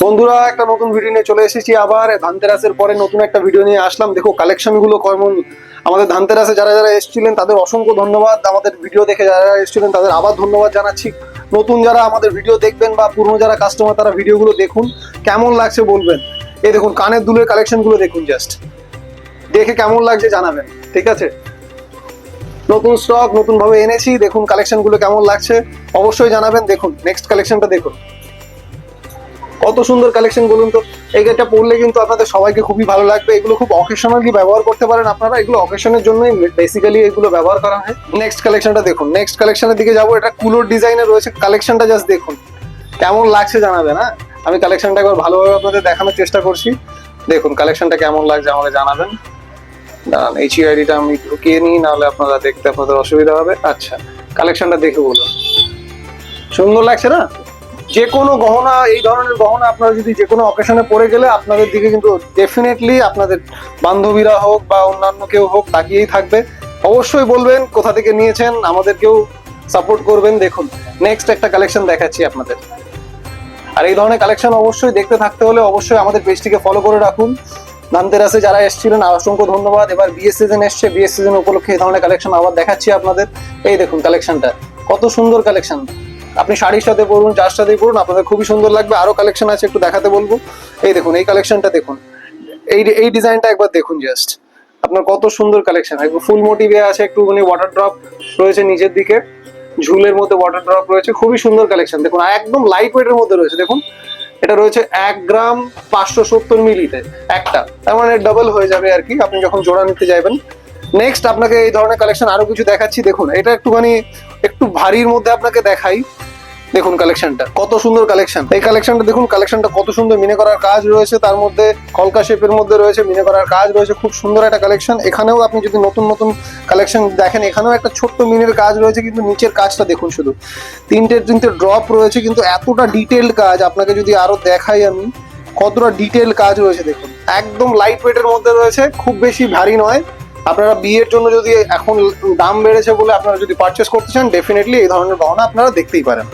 বন্ধুরা, একটা নতুন ভিডিও নিয়ে চলে এসেছি। আবার ধানতেরাসের পরে নতুন একটা ভিডিও নিয়ে আসলাম। দেখো কালেকশন গুলো কেমন। আমাদের ধানতেরাসে যারা যারা এসেছিলেন তাদের অসংখ্য ধন্যবাদ। আমাদের ভিডিও দেখে যারা যারা এসেছিলেন তাদের আবার ধন্যবাদ জানাচ্ছি। নতুন যারা আমাদের ভিডিও দেখবেন বা পুরনো যারা কাস্টমার তারা ভিডিওগুলো দেখুন, কেমন লাগছে বলবেন। এই দেখুন কানের দুলের কালেকশন গুলো দেখুন, জাস্ট দেখে কেমন লাগছে জানাবেন, ঠিক আছে। নতুন স্টক নতুন ভাবে এনেছি, দেখুন কালেকশন গুলো কেমন লাগছে অবশ্যই জানাবেন। দেখুন নেক্সট কালেকশনটা দেখুন, কত সুন্দর কালেকশন বলুন তো। এইটা পরলে কিন্তু আপনাদের সবাইকে খুবই ভালো লাগবে। এগুলো খুব অকেশনালি ব্যবহার করতে পারেন আপনারা, এগুলো অকেশনের জন্যই বেসিক্যালি এগুলো ব্যবহার করা হয়। নেক্সট কালেকশনটা দেখুন, নেক্সট কালেকশনের দিকে যাবো। এটা কুলোর ডিজাইনে রয়েছে, কালেকশনটা জাস্ট দেখুন কেমন লাগছে জানাবেন। হ্যাঁ, আমি কালেকশনটা একবার ভালোভাবে আপনাদের দেখানোর চেষ্টা করছি। দেখুন কালেকশনটা কেমন লাগছে আমাকে জানাবেন। দাঁড়ান, HUID-টা আমি ঢুকিয়ে নিই, নাহলে আপনারা দেখতে আপনাদের অসুবিধা হবে। আচ্ছা, কালেকশনটা দেখে বলুন, সুন্দর লাগছে না? যে কোনো গহনা, এই ধরনের গহনা আপনারা যদি যে কোনো অকেশনে পরে গেলে আপনাদের দিকে কিন্তু ডেফিনেটলি আপনাদের বান্ধবীরা হোক বা অন্যান্য কেউ হোক তাকিয়েই থাকবে। অবশ্যই বলবেন কোথা থেকে নিয়েছেন, আমাদেরকেও সাপোর্ট করবেন। দেখুন নেক্সট একটা কালেকশন দেখাচ্ছি আপনাদের। আর এই ধরনের কালেকশন অবশ্যই দেখতে থাকতে হলে অবশ্যই আমাদের পেজটিকে ফলো করে রাখুন। ধানতেরাসে যারা এসেছিলেন অসংখ্য ধন্যবাদ। এবার বিয়ের সিজন এসছে, বিয়ের সিজন উপলক্ষে এই ধরনের কালেকশন আবার দেখাচ্ছি আপনাদের। এই দেখুন কালেকশনটা কত সুন্দর কালেকশন। আপনি শাড়ির সাথে পরুন, যার সাথেই পরুন আপনাদের খুবই সুন্দর লাগবে। আরো কালেকশন আছে, একটু দেখাতে বলবো। এই দেখুন এই কালেকশনটা দেখুন, এই ডিজাইনটা একবার দেখুন জাস্ট। আপনার কত সুন্দর কালেকশন, একটু ফুল মোটিভে আছে, একটু মানে ওয়াটার ড্রপ রয়েছে নিচের দিকে, ঝুলের মধ্যে ওয়াটার ড্রপ রয়েছে, খুবই সুন্দর কালেকশন। দেখুন একদম লাইট ওয়েটের মধ্যে রয়েছে। দেখুন এটা রয়েছে 1 গ্রাম 570 মিলিতে একটা, তার মানে ডাবল হয়ে যাবে আর কি আপনি যখন জোড়া নিতে যাবেন। নেক্সট আপনাকে এই ধরনের কালেকশন আরো কিছু দেখাচ্ছি। দেখুন এটা একটুখানি একটু ভারীর মধ্যে আপনাকে দেখাই। দেখুন কালেকশনটা কত সুন্দর কালেকশন। এই কালেকশনটা দেখুন, কালেকশনটা কত সুন্দর, মিনে করার কাজ রয়েছে, তার মধ্যে কলকা শেপের মধ্যে রয়েছে, মিনে করার কাজ রয়েছে, খুব সুন্দর একটা কালেকশন। এখানেও আপনি যদি নতুন নতুন কালেকশন দেখেন, এখানেও একটা ছোট্ট মিনের কাজ রয়েছে, কিন্তু নিচের কাজটা দেখুন, শুধু তিনটে ড্রপ রয়েছে, কিন্তু এতটা ডিটেইলড কাজ আপনাকে যদি আরো দেখাই আমি, কতটা ডিটেইল কাজ রয়েছে দেখুন। একদম লাইট ওয়েটের মধ্যে রয়েছে, খুব বেশি ভারী নয়। আপনারা বিয়ের জন্য যদি এখন দাম বেড়েছে বলে আপনারা যদি পারচেস করতে চান, ডেফিনেটলি এই ধরনের গহনা আপনারা দেখতেই পারেন।